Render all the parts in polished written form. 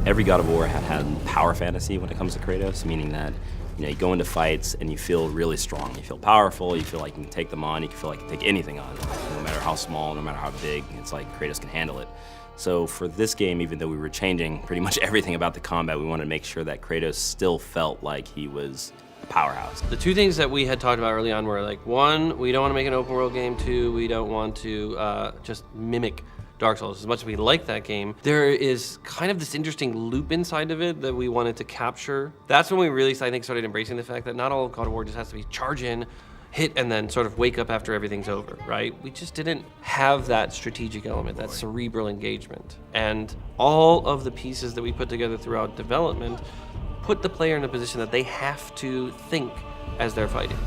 Every God of War had power fantasy when it comes to Kratos, meaning that you go into fights and you feel really strong. You feel powerful, you feel like you can take them on, you feel like you can take anything on, no matter how small, no matter how big, it's like Kratos can handle it. So for this game, even though we were changing pretty much everything about the combat, we wanted to make sure that Kratos still felt like he was a powerhouse. The two things that we had talked about early on were like, one, we don't want to make an open world game. Two, we don't want to just mimic Dark Souls. As much as we like that game, there is kind of this interesting loop inside of it that we wanted to capture. That's when we really, I think, started embracing the fact that not all of God of War just has to be charge in, hit, and then sort of wake up after everything's over, right? We just didn't have that strategic element, that cerebral engagement. And all of the pieces that we put together throughout development put the player in a position that they have to think as they're fighting.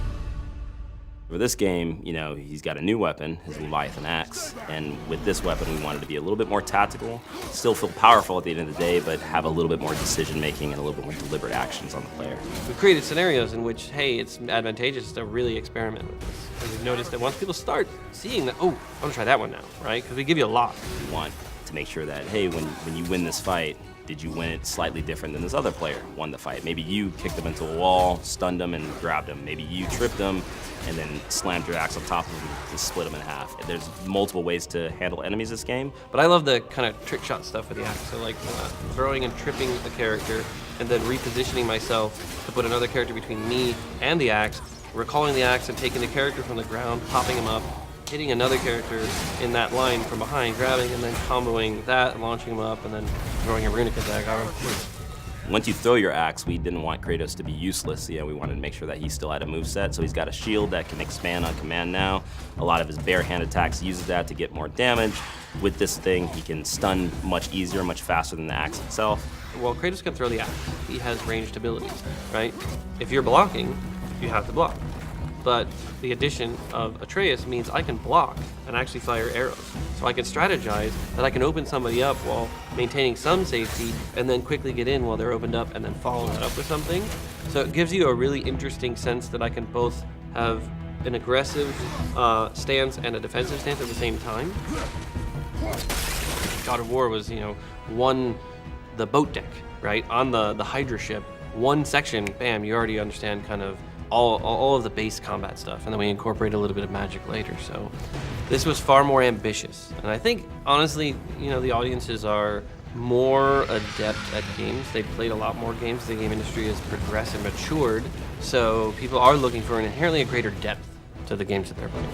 For this game, he's got a new weapon, his Leviathan axe, and with this weapon we wanted to be a little bit more tactical, still feel powerful at the end of the day, but have a little bit more decision making and a little bit more deliberate actions on the player. We created scenarios in which, hey, it's advantageous to really experiment with this. And we've noticed that once people start seeing that, oh, I'm gonna try that one now, right? Because we give you a lot. We want to make sure that, hey, when you win this fight, did you win it slightly different than this other player won the fight? Maybe you kicked him into a wall, stunned him, and grabbed him. Maybe you tripped him and then slammed your axe on top of him to split him in half. There's multiple ways to handle enemies this game. But I love the kind of trick shot stuff with the axe. So like throwing and tripping the character and then repositioning myself to put another character between me and the axe, recalling the axe and taking the character from the ground, popping him up, hitting another character in that line from behind, grabbing and then comboing that, launching him up, and then throwing a runic attack on him. Once you throw your axe, we didn't want Kratos to be useless. We wanted to make sure that he still had a moveset, so he's got a shield that can expand on command now. A lot of his bare hand attacks uses that to get more damage. With this thing, he can stun much easier, much faster than the axe itself. Well, Kratos can throw the axe. He has ranged abilities, right? If you're blocking, you have to block. But the addition of Atreus means I can block and actually fire arrows. So I can strategize that I can open somebody up while maintaining some safety and then quickly get in while they're opened up and then follow that up with something. So it gives you a really interesting sense that I can both have an aggressive stance and a defensive stance at the same time. God of War was, the boat deck, right? On the Hydra ship, one section, bam, you already understand kind of all of the base combat stuff, and then we incorporate a little bit of magic later. So this was far more ambitious, and I think honestly, the audiences are more adept at games. They've played a lot more games. The game industry has progressed and matured, so people are looking for inherently a greater depth to the games that they're playing.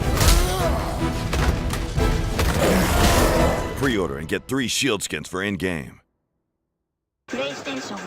Pre-order and get 3 shield skins for in-game. PlayStation